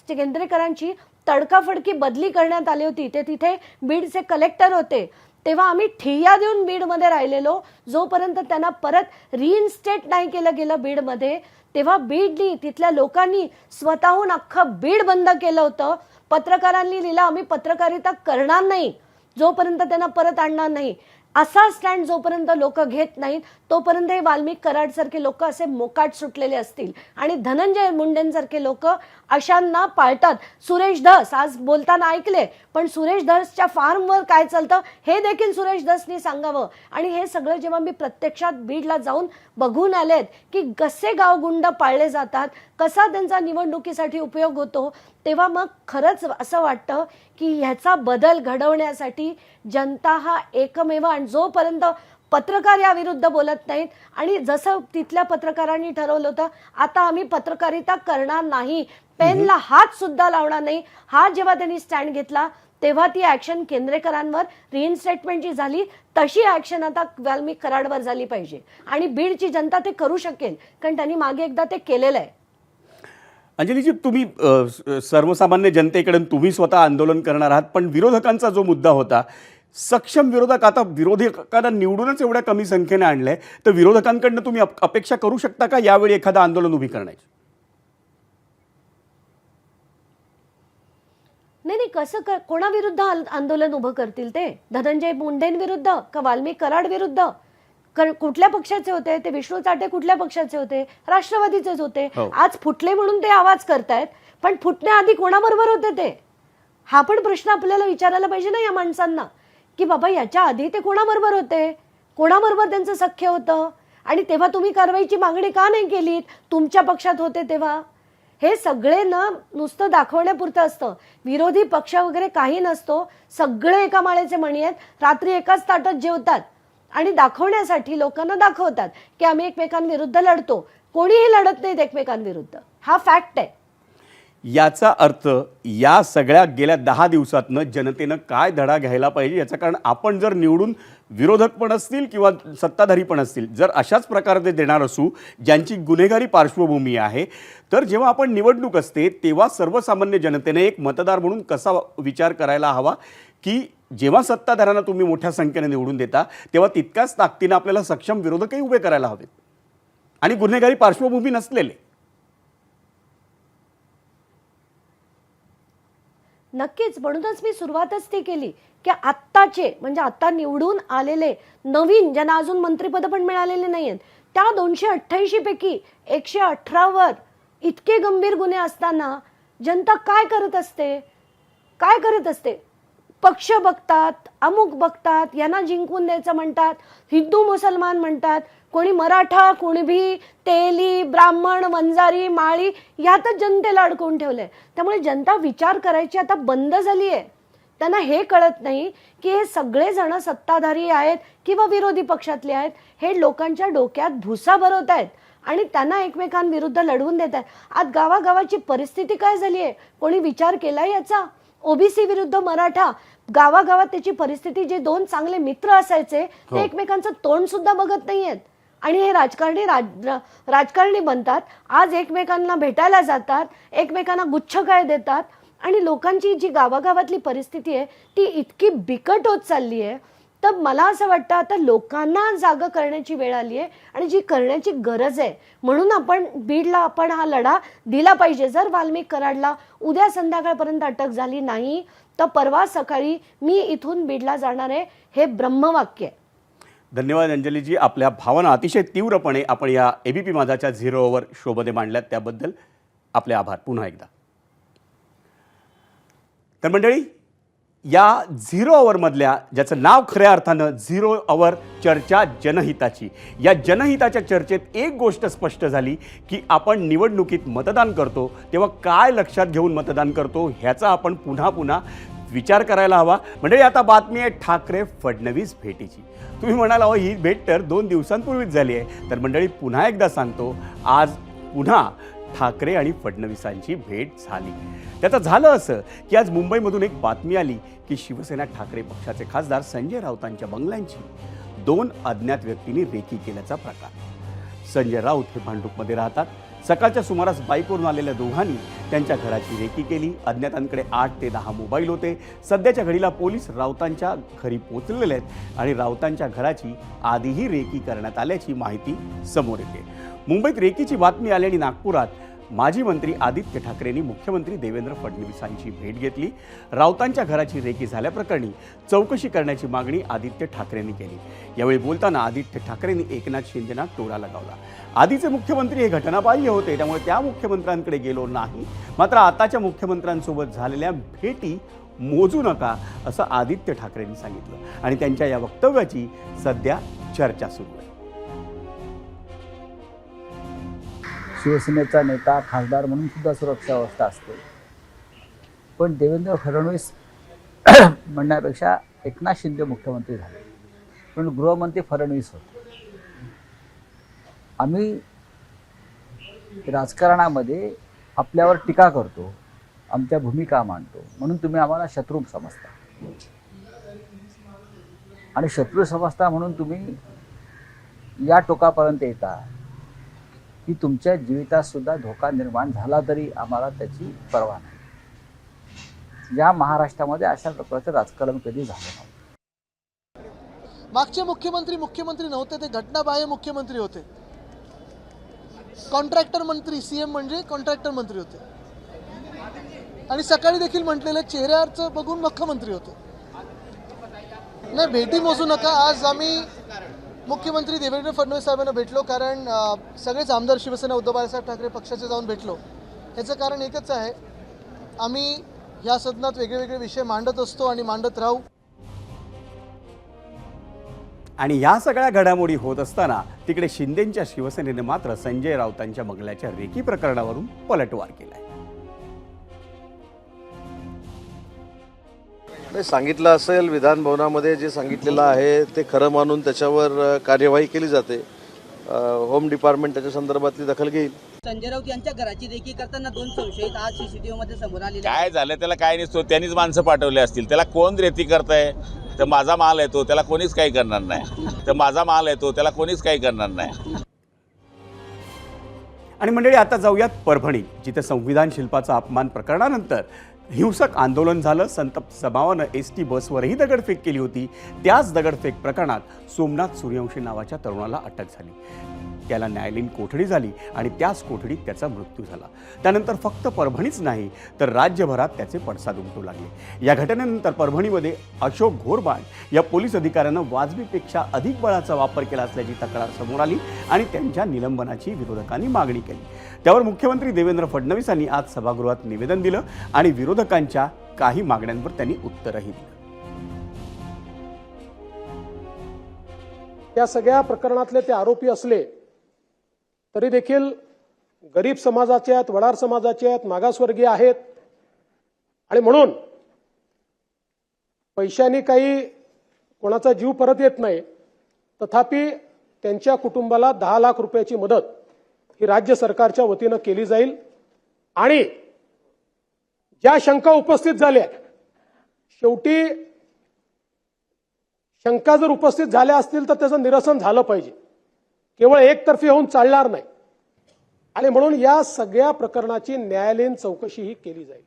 केंद्रेकरांची तडकाफडकी बदली करण्यात आली होती, ते तिथे बीडचे कलेक्टर होते, तेव्हा आम्ही ठिय्या देऊन बीडमध्ये राहिलेलो, जोपर्यंत त्यांना परत रिइन्स्टेट नाही केलं गेलं बीडमध्ये. तेव्हा बीडनी, तिथल्या लोकांनी स्वतःहून अख्खं बीड बंद केलं होतं. पत्रकारांनी लिहिलं, आम्ही पत्रकारिता करणार नाही जोपर्यंत त्यांना परत आणणार नाही. असा स्टँड जोपर्यंत लोक घेत नाहीत तोपर्यंत हे वाल्मिक कराडसारखे लोक असे मोकाट सुटलेले असतील, आणि धनंजय मुंडेंसारखे लोक अशांना पाळतात. सुरेश धस आज बोलताना ऐकले, पण सुरेश धसच्या फार्मवर काय चालतं हे देखील सुरेश धसनी सांगावं. आणि हे सगळं जेव्हा मी प्रत्यक्षात बीडला जाऊन बघून आलेत की कसे गावगुंड पाळले जातात, कसा त्यांचा निवडणुकीसाठी उपयोग होतो, तेव्हा मग खरंच असं वाटतं की ह्याचा बदल घडवण्यासाठी जनता हा एकमेव, आणि जोपर्यंत पत्रकार या विरुद्ध बोलत नाहीत, आणि जसं तिथल्या पत्रकारांनी ठरवलं होतं आता आम्ही पत्रकारिता करणार नाही, पेनला हात सुद्धा लावणार नाही, हा जेव्हा त्यांनी स्टँड घेतला तेव्हा ती ऍक्शन केंद्रेकरांवर रिइन्स्टेटमेंटची झाली, तशी ऍक्शन आता वाल्मिक कराडवर झाली पाहिजे. आणि बीडची जनता ते करू शकेल, कारण त्यांनी मागे एकदा ते केलेलं आहे. अंजलीजी, तुम्ही सर्वसामान्य जनतेकडे तुम्ही स्वतः आंदोलन करणार आहात, पण विरोधकांचा जो मुद्दा होता, सक्षम विरोधक, आता विरोधकांना निवडूनच एवढ्या कमी संख्येने आणलंय, तर विरोधकांकडनं तुम्ही अपेक्षा करू शकता का यावेळी एखादं आंदोलन उभी करण्याची? नाही, कसं कोणाविरुद्ध आंदोलन उभं करतील ते? धनंजय मुंडेंविरुद्ध का वाल्मिक कराड विरुद्ध? कुठल्या पक्षाचे होते ते? विष्णू चाटे कुठल्या पक्षाचे होते? राष्ट्रवादीचेच होते. आज फुटले म्हणून ते आवाज करतायत, पण फुटण्याआधी कोणाबरोबर होते ते? हा पण प्रश्न आपल्याला विचारायला पाहिजे ना या माणसांना, की बाबा याच्या आधी ते कोणाबरोबर होते, कोणाबरोबर त्यांचं सख्य होतं, आणि तेव्हा तुम्ही कारवाईची मागणी का नाही केलीत? तुमच्या पक्षात होते तेव्हा. हे सगळे ना नुसतं दाखवण्यापुरतं असतं. विरोधी पक्ष वगैरे काही नसतो. सगळे एका माळेचे मणी आहेत. रात्री एकाच ताटात जेवतात आणि दाखवण्यासाठी लोकांना दाखवतात की आम्ही एकमेकांविरुद्ध लढतो. कोणीही लढत नाहीत एकमेकांविरुद्ध. हा फॅक्ट आहे. याचा अर्थ या सगळ्या गेल्या 10 दिवसातनं जनतेनं काय धडा घ्यायला पाहिजे याचं, कारण आपण जर निवडून विरोधक पण असतील किंवा सत्ताधारी पण असतील, जर अशाच प्रकारे देणार असू ज्यांची गुन्हेगारी पार्श्वभूमी आहे, तर जेव्हा आपण निवडणूक असते तेव्हा सर्वसामान्य जनतेने एक मतदार म्हणून कसा विचार करायला हवा की जेव्हा सत्ताधाऱ्यांना तुम्ही मोठ्या संख्येने निवडून देता तेव्हा तितक्याच ताकदीनं आपल्याला सक्षम विरोधकही उभे करायला हवेत आणि गुन्हेगारी पार्श्वभूमी नसलेले. नक्कीच, म्हणूनच मी सुरुवातच ती केली की आत्ताचे म्हणजे आता निवडून आलेले नवीन ज्यांना अजून मंत्रिपद पण मिळालेले नाहीयेत त्या 288 पैकी 118 वर इतके गंभीर गुन्हे असताना जनता काय करत असते? पक्ष बघतात, अमुक बघतात, यांना जिंकून द्यायचं म्हणतात, हिंदू मुसलमान म्हणतात, कोणी मराठा, कुणबी, तेली, ब्राह्मण, वंजारी, माळी यातच जनतेला अडकवून ठेवलंय. त्यामुळे जनता विचार करायची आता बंद झाली आहे. त्यांना हे कळत नाही की हे सगळे जण सत्ताधारी आहेत किंवा विरोधी पक्षातले आहेत. हे लोकांच्या डोक्यात भुसा भरवत आहेत आणि त्यांना एकमेकांविरुद्ध लढवून देत आहेत. आज गावागावाची परिस्थिती काय झाली आहे? कोणी विचार केला याचा? ओबीसी विरुद्ध मराठा, गावागावात त्याची परिस्थिती, जे 2 चांगले मित्र असायचे ते एकमेकांचं तोंड सुद्धा बघत नाहीयेत आणि हे राजकारणी बनतात. आज एकमेकांना भेटायला जातात, एकमेकांना गुच्छ काय देतात आणि लोकांची जी गावागावातली परिस्थिती आहे ती इतकी बिकट होत चालली आहे. तर मला असं वाटतं आता लोकांना जागं करण्याची वेळ आली आहे आणि जी करण्याची गरज आहे. म्हणून आपण बीडला हा लढा दिला पाहिजे. जर वाल्मिक कराडला उद्या संध्याकाळपर्यंत अटक झाली नाही तर परवा सकाळी मी इथून बीडला जाणार आहे, हे ब्रह्मवाक्य आहे. धन्यवाद अंजलीजी. आपल्या भावना अतिशय तीव्रपणे आपण या एबीपी माझाच्या 0 ओव्हर शोमध्ये मांडल्यात त्याबद्दल आपले आभार पुन्हा एकदा. तर मंडळी, या 0 ओव्हरमधल्या ज्याचं नाव खऱ्या अर्थानं 0 ओव्हर चर्चा जनहिताची, या जनहिताच्या चर्चेत एक गोष्ट स्पष्ट झाली की आपण निवडणुकीत मतदान करतो तेव्हा काय लक्षात घेऊन मतदान करतो ह्याचा आपण पुन्हा पुन्हा विचार करायला हवा. म्हणजे आता बातमी आहे ठाकरे फडणवीस भेटीची. तुम्ही म्हणाल अहो ही भेट तर 2 दिवसांपूर्वीच झाली आहे. तर मंडळी पुन्हा एकदा सांगतो, आज पुन्हा ठाकरे आणि फडणवीसांची भेट झाली. त्याचं झालं असं की आज मुंबईमधून एक बातमी आली की शिवसेना ठाकरे पक्षाचे खासदार संजय राऊतांच्या बंगल्यांची 2 अज्ञात व्यक्तींनी रेकी केल्याचा प्रकार. संजय राऊत हे भांडूपमध्ये राहतात. सकाळच्या सुमारास बाईकवरून आलेल्या दोघांनी त्यांच्या घराची रेकी केली. अज्ञातांकडे 8 ते 10 मोबाईल होते. सध्याच्या घडीला पोलीस राऊतांच्या घरी पोहोचलेले आहेत आणि राऊतांच्या घराची आधीही रेकी करण्यात आल्याची माहिती समोर येते. मुंबईत रेकीची बातमी आल्याने नागपुरात माजी मंत्री आदित्य ठाकरेंनी मुख्यमंत्री देवेंद्र फडणवीसांची भेट घेतली. राऊतांच्या घराची रेकी झाल्याप्रकरणी चौकशी करण्याची मागणी आदित्य ठाकरेंनी केली. यावेळी बोलताना आदित्य ठाकरेंनी एकनाथ शिंदेंना टोला लगावला. आधीचे मुख्यमंत्री हे घटनाबाह्य होते त्यामुळे त्या मुख्यमंत्र्यांकडे गेलो नाही, मात्र आताच्या मुख्यमंत्र्यांसोबत झालेल्या भेटी मोजू नका असं आदित्य ठाकरेंनी सांगितलं आणि त्यांच्या या वक्तव्याची सध्या चर्चा सुरू आहे. शिवसेनेचा नेता खासदार म्हणून सुद्धा सुरक्षा व्यवस्था असते, पण देवेंद्र फडणवीस म्हणण्यापेक्षा एकनाथ शिंदे मुख्यमंत्री झाले, पण गृहमंत्री फडणवीस होते. आम्ही राजकारणामध्ये आपल्यावर टीका करतो, आमच्या भूमिका मांडतो, म्हणून तुम्ही आम्हाला शत्रू समजता आणि शत्रू समजता म्हणून तुम्ही या टोकापर्यंत येता की तुमच्या जीवितात सुद्धा धोका निर्माण झाला तरी आम्हाला त्याची पर्वा नाही. या महाराष्ट्रामध्ये अशा प्रकारचं राजकारण कधी झालं नव्हतं. मागचे मुख्यमंत्री नव्हते, ते घटनाबाह्य मुख्यमंत्री होते. कॉन्ट्रॅक्टर मंत्री, सीएम म्हणजे कॉन्ट्रॅक्टर मंत्री होते आणि सकाळी देखील म्हटलेलं चेहऱ्यावरचं बघून मुख्यमंत्री होते. नाही, भेटी मोजू नका. आज आम्ही मुख्यमंत्री देवेंद्र फडणवीस साहेबांना भेटलो, कारण सगळेच आमदार शिवसेना उद्धव बाळासाहेब ठाकरे पक्षाचे जाऊन भेटलो. याचं कारण एकच आहे, आम्ही या सदनात वेगळे विषय मांडत असतो आणि मांडत राहू. आणि या सगळ्या घडामोडी होत असताना तिकडे शिंदेंच्या शिवसेनेने मात्र संजय राऊतांच्या बंगल्याच्या रेकी प्रकरणावरून पलटवार केलाय. नाही, सांगितलं असेल विधान भवनामध्ये जे सांगितलेलं आहे ते खरं मानून त्याच्यावर कार्यवाही केली जाते. होम डिपार्टमेंट त्याच्या संदर्भातली दखल घेईल. संजय राऊत यांच्या घराची रेकी करताना 2 संशयित आज सीसीटीव्ही मध्ये समोर आलेले. काय झालं त्याला काय नसतो, त्यांनीच माणसं पाठवले असतील. त्याला कोण रेती करताय? तर माझा माल आहे तो, त्याला कोणीच काही करणार नाही. तर माझा माल आहे तो, त्याला कोणीच काही करणार नाही. आणि मंडळी, आता जाऊयात परभणी, जिथे संविधान शिल्पाचा अपमान प्रकरणानंतर हिंसक आंदोलन झालं. संतप्त जमावानं एसटी बसवरही दगडफेक केली होती. त्याच दगडफेक प्रकरणात सोमनाथ सूर्यवंशी नावाच्या तरुणाला अटक झाली. त्याला न्यायालयीन कोठडी झाली आणि त्याच कोठडीत त्याचा मृत्यू झाला. त्यानंतर फक्त परभणीच नाही तर राज्यभरात त्याचे पडसाद उमटू लागले. या घटनेनंतर परभणीमध्ये अशोक घोरबाण या पोलीस अधिकाऱ्यानं वाजवीपेक्षा अधिक बळाचा वापर केला असल्याची तक्रार समोर आली आणि त्यांच्या निलंबनाची विरोधकांनी मागणी केली. त्यावर मुख्यमंत्री देवेंद्र फडणवीसांनी आज सभागृहात निवेदन दिलं आणि विरोधकांच्या काही मागण्यांवर त्यांनी उत्तरही दिलं. या सगळ्या प्रकरणातले ते आरोपी असले तरी देखील गरीब समाजाचे आहेत, वडार समाजाचे आहेत, मागासवर्गीय आहेत आणि म्हणून पैशाने काही कोणाचा जीव परत येत नाही. तथापि त्यांच्या कुटुंबाला 10 लाख रुपयाची मदत ही राज्य सरकारच्या वतीनं केली जाईल. आणि ज्या शंका उपस्थित झाल्या, शेवटी शंका जर उपस्थित झाल्या असतील तर त्याचं निरसन झालं पाहिजे. केवळ एकतर्फी होऊन चालणार नाही. आणि म्हणून या सगळ्या प्रकरणाची न्यायालयीन चौकशीही केली जाईल.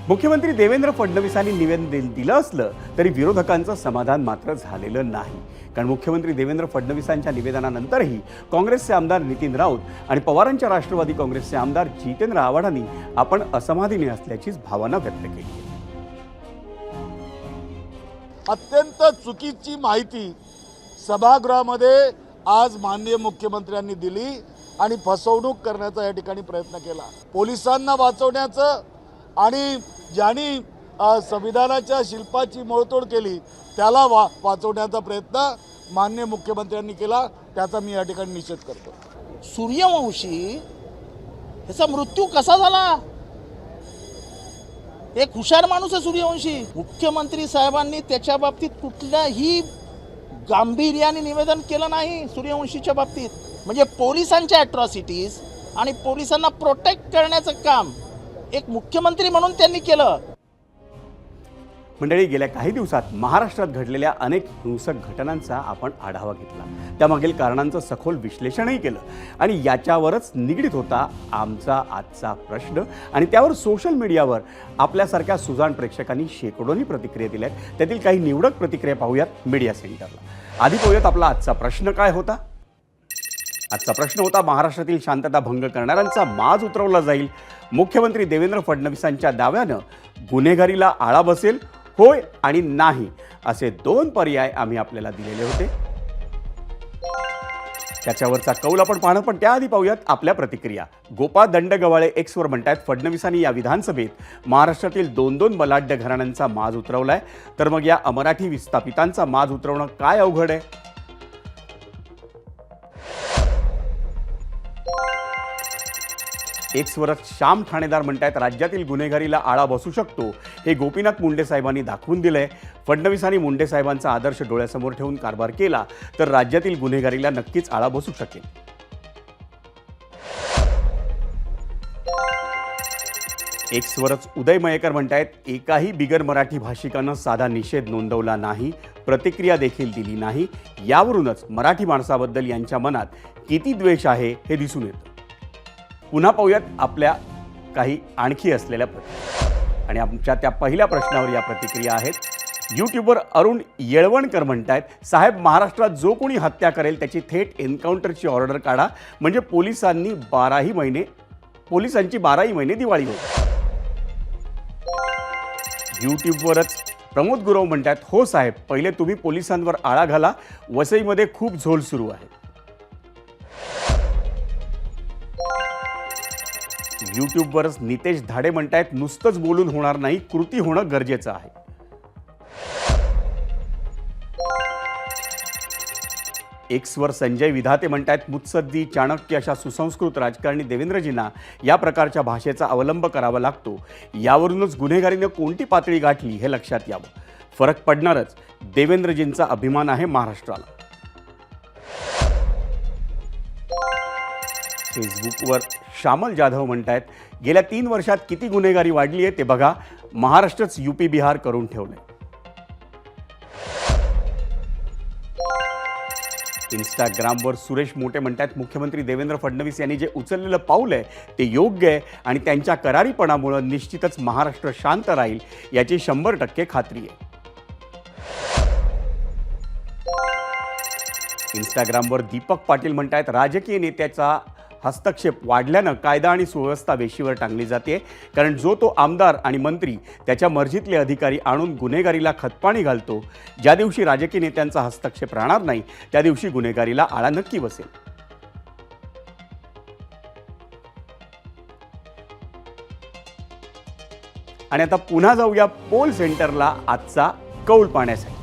मुख्यमंत्री देवेंद्र फडणवीसांनी निवेदन दिलं असलं तरी विरोधकांचं समाधान मात्र झालेलं नाही. कारण मुख्यमंत्री देवेंद्र फडणवीसांच्या निवेदनानंतरही काँग्रेसचे आमदार नितीन राऊत आणि पवारांच्या राष्ट्रवादी काँग्रेसचे आमदार जितेंद्र आव्हाडांनी आपण असमाधानी असल्याचीच भावना व्यक्त केली. अत्यंत चुकीची माहिती सभागृहामध्ये आज माननीय मुख्यमंत्र्यांनी दिली आणि फसवणूक करण्याचा या ठिकाणी प्रयत्न केला. पोलिसांना वाचवण्याचं आणि ज्यांनी संविधानाच्या शिल्पाची मोडतोड केली त्याला वाचवण्याचा प्रयत्न माननीय मुख्यमंत्र्यांनी केला. त्याचा मी या ठिकाणी निषेध करतो. सूर्यवंशी ह्याचा मृत्यू कसा झाला? एक हुशार माणूस आहे सूर्यवंशी. मुख्यमंत्री साहेबांनी त्याच्या बाबतीत कुठल्याही गांभीर्याने निवेदन केलं नाही सूर्यवंशीच्या बाबतीत. म्हणजे पोलिसांच्या अॅट्रॉसिटीज आणि पोलिसांना प्रोटेक्ट करण्याचं काम एक मुख्यमंत्री म्हणून त्यांनी केलं. मंडळी, गेल्या काही दिवसात महाराष्ट्रात घडलेल्या अनेक हिंसक घटनांचा आपण आढावा घेतला. त्यामागील कारणांचं सखोल विश्लेषणही केलं आणि याच्यावरच निगडीत होता आमचा आजचा प्रश्न. आणि त्यावर सोशल मीडियावर आपल्यासारख्या सुजाण प्रेक्षकांनी शेकडोनी प्रतिक्रिया दिल्या. त्यातील काही निवडक प्रतिक्रिया पाहूयात मीडिया सेंटरला. आधी पाहूयात आपला आजचा प्रश्न काय होता. आजचा प्रश्न होता, महाराष्ट्रातील शांतता भंग करणाऱ्यांचा माज उतरवला जाईल. मुख्यमंत्री देवेंद्र फडणवीसांच्या दाव्यानं गुन्हेगारीला आळा बसेल, होय आणि नाही असे 2 पर्याय आम्ही आपल्याला दिलेले होते. त्याच्यावरचा कौल आपण पाहणं, पण त्याआधी पाहूयात आपल्या प्रतिक्रिया. गोपाळ दंडगवाळे एक्सवर म्हणतात, फडणवीसांनी या विधानसभेत महाराष्ट्रातील 2 बलाढ्य घराण्यांचा माज उतरवलाय, तर मग या अमराठी विस्थापितांचा माज उतरवणं काय अवघड आहे? एक्सवरच श्याम ठाणेदार म्हणतायत, राज्यातील गुन्हेगारीला आळा बसू शकतो हे गोपीनाथ मुंडे साहेबांनी दाखवून दिलंय. फडणवीसांनी मुंडे साहेबांचा आदर्श डोळ्यासमोर ठेवून कारभार केला तर राज्यातील गुन्हेगारीला नक्कीच आळा बसू शकेल. एक्सवरच उदय मयेकर म्हणतायत, एकाही बिगर मराठी भाषिकानं साधा निषेध नोंदवला नाही, प्रतिक्रिया देखील दिली नाही. यावरूनच मराठी माणसाबद्दल यांच्या मनात किती द्वेष आहे हे दिसून येतं. पुन्हा पाहूयात आपल्या काही आणखी असलेल्या प्रतिक्रिया. आणि आमच्या त्या पहिल्या प्रश्नावर या प्रतिक्रिया आहेत. यूट्यूबवर अरुण येळवणकर म्हणतायत, साहेब महाराष्ट्रात जो कोणी हत्या करेल त्याची थेट एन्काउंटरची ऑर्डर काढा, म्हणजे पोलिसांची 12ही महिने दिवाळी होते. यूट्यूबवरच प्रमोद गुरव म्हणतात, हो साहेब, पहिले तुम्ही पोलिसांवर आळा घाला, वसईमध्ये खूप झोल सुरू आहे. यूट्यूबवरच नितेश धाडे म्हणतायत, नुसतंच बोलून होणार नाही, कृती होणं गरजेचं आहे. एक्सवर संजय विधाते म्हणतायत, मुत्सद्दी चाणक्य अशा सुसंस्कृत राजकारणी देवेंद्रजींना या प्रकारच्या भाषेचा अवलंब करावा लागतो. यावरूनच गुन्हेगारीनं कोणती पातळी गाठली हे लक्षात यावं. फरक पडणारच. देवेंद्रजींचा अभिमान आहे महाराष्ट्राला. फेसबुकवर श्यामल जाधव म्हणतायत, गेल्या 3 वर्षात किती गुन्हेगारी वाढली आहे ते बघा. महाराष्ट्रच UP बिहार करून ठेवलंय. इंस्टाग्रामवर सुरेश मोटे म्हणतात, मुख्यमंत्री देवेंद्र फडणवीस यांनी जे उचललेलं पाऊल आहे ते योग्य आहे आणि त्यांच्या करारीपणामुळे निश्चितच महाराष्ट्र शांत राहील याची 100% खात्री आहे. इंस्टाग्रामवर दीपक पाटील म्हणतात, राजकीय नेत्याचा हस्तक्षेप वाढल्यानं कायदा आणि सुव्यवस्था वेशीवर टांगली जाते. कारण जो तो आमदार आणि मंत्री त्याच्या मर्जीतले अधिकारी आणून गुन्हेगारीला खतपाणी घालतो. ज्या दिवशी राजकीय नेत्यांचा हस्तक्षेप राहणार नाही त्या दिवशी गुन्हेगारीला आळा नक्की बसेल. आणि आता पुन्हा जाऊया पोल सेंटरला आजचा कौल पाहण्यासाठी.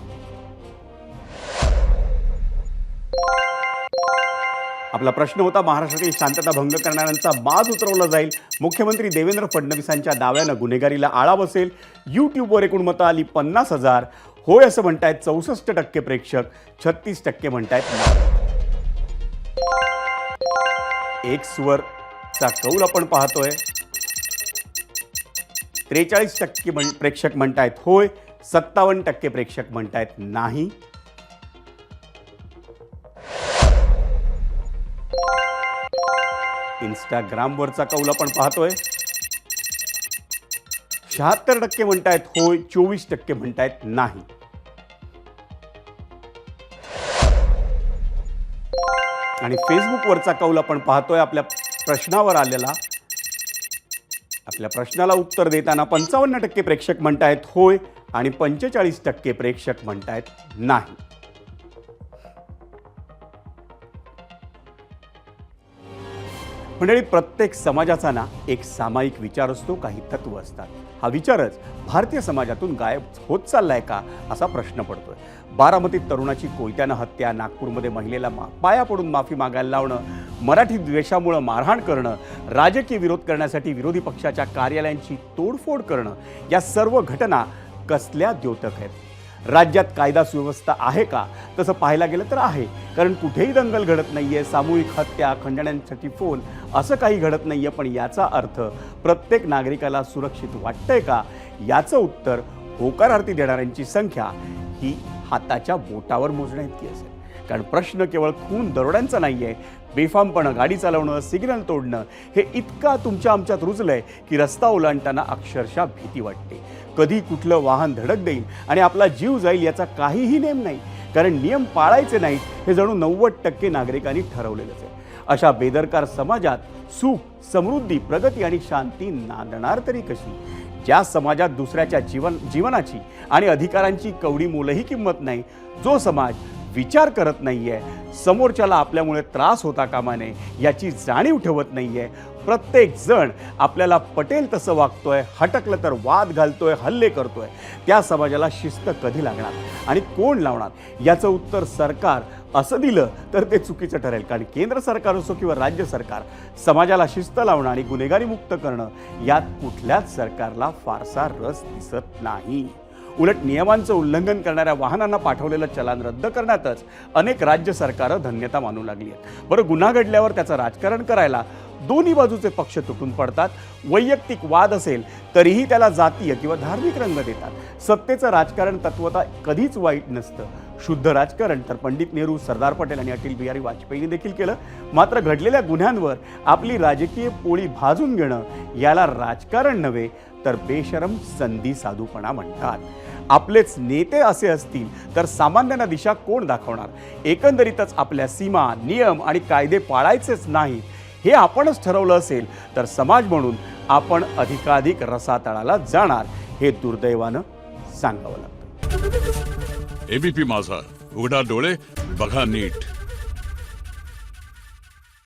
आपला प्रश्न होता, महाराष्ट्रातील शांतता भंग करणाऱ्यांचा बाज उतरवला जाईल. मुख्यमंत्री देवेंद्र फडणवीसांच्या दाव्यानं गुन्हेगारीला आळा बसेल. यूट्यूबवर एकूण मतं आली 50,000. होय असं म्हणतायत 64% प्रेक्षक, 36% म्हणतायत नाही. एक्सवरचा कौल आपण पाहतोय. 43% प्रेक्षक म्हणतायत होय, 57% प्रेक्षक म्हणतायत नाही. इंस्टाग्रामवरचा कौल आपण पाहतोय. 76% म्हणतायत होय, 24% म्हणतायत नाही. आणि फेसबुकवरचा कौल आपण पाहतोय. आपल्या प्रश्नावर आलेला, आपल्या प्रश्नाला उत्तर देताना 55% प्रेक्षक म्हणतायत होय आणि 45% प्रेक्षक म्हणतायत नाही. मंडळी, प्रत्येक समाजाचा ना एक सामायिक विचार असतो, काही तत्व असतात. हा विचारच भारतीय समाजातून गायब होत चाललाय का असा प्रश्न पडतोय. बारामतीत तरुणाची कोयत्यानं हत्या, नागपूरमध्ये महिलेला पाया पडून माफी मागायला लावणं, मराठी द्वेषामुळं मारहाण करणं, राजकीय विरोध करण्यासाठी विरोधी पक्षाच्या कार्यालयांची तोडफोड करणं, या सर्व घटना कसल्या द्योतक आहेत? राज्यात कायदा सुव्यवस्था आहे का? तसं पाहायला गेलं तर आहे. कारण कुठेही दंगल घडत नाहीये, सामूहिक हत्या, खंडण्यांसाठी फोन असं काही घडत नाहीये. पण याचा अर्थ प्रत्येक नागरिकाला सुरक्षित वाटतंय का? याचं उत्तर होकार आरती देणाऱ्यांची संख्या ही हाताच्या बोटावर मोजण्याइतकी असेल. कारण प्रश्न केवळ खून दरोड्यांचा नाही आहे. बेफामपणं गाडी चालवणं, सिग्नल तोडणं हे इतका तुमच्या आमच्यात रुजलंय की रस्ता ओलांडताना अक्षरशः भीती वाटते. कधी कुठलं वाहन धडक देईल आणि आपला जीव जाईल याचा काहीही नेम नाही. कारण नियम पाळायचे नाहीत हे जणू 90% नागरिकांनी ठरवलेलंच आहे. अशा बेदरकार समाजात सुख, समृद्धी, प्रगती आणि शांती नांदणार तरी कशी? ज्या समाजात दुसऱ्याच्या जीवनाची आणि अधिकारांची कवडी मोलही किंमत नाही, जो समाज विचार करत नाहीये, समोरच्याला आपल्यामुळे त्रास होता कामा नये याची जाणीव ठेवत नाहीये, प्रत्येक जण आपल्याला पटेल तसं वागतोय, हटकलं तर वाद घालतोय, हल्ले करतोय, त्या समाजाला शिस्त कधी लागणार आणि कोण लावणार? याचं उत्तर सरकार असं दिलं तर ते चुकीचं ठरेल. कारण केंद्र सरकार असो किंवा राज्य सरकार, समाजाला शिस्त लावणं आणि गुन्हेगारी मुक्त करणं यात कुठल्याच सरकारला फारसा रस दिसत नाही. उलट नियमांचं उल्लंघन करणाऱ्या वाहनांना पाठवलेलं चलान रद्द करण्यातच अनेक राज्य सरकारं धन्यता मानू लागली आहेत. बरं, गुन्हा घडल्यावर त्याचं राजकारण करायला दोन्ही बाजूचे पक्ष तुटून पडतात. वैयक्तिक वाद असेल तरीही त्याला जातीय किंवा धार्मिक रंग देतात. सत्तेचं राजकारण तत्वता कधीच वाईट नसतं. शुद्ध राजकारण तर पंडित नेहरू, सरदार पटेल आणि अटल बिहारी वाजपेयींनी देखील केलं. मात्र घडलेल्या गुन्ह्यांवर आपली राजकीय पोळी भाजून घेणं याला राजकारण नव्हे तर बेशरम संधी साधूपणा म्हणतात. आपलेच नेते असे असतील तर सामान्यांना दिशा कोण दाखवणार? एकंदरीतच आपल्या सीमा, नियम आणि कायदे पाळायचेच नाहीत हे आपणच ठरवलं असेल तर समाज म्हणून आपण अधिकाधिक रसातळाला जाणार हे दुर्दैवानं सांगावं लागतं. एबीपी माझा, उघडा डोळे बघा नीट.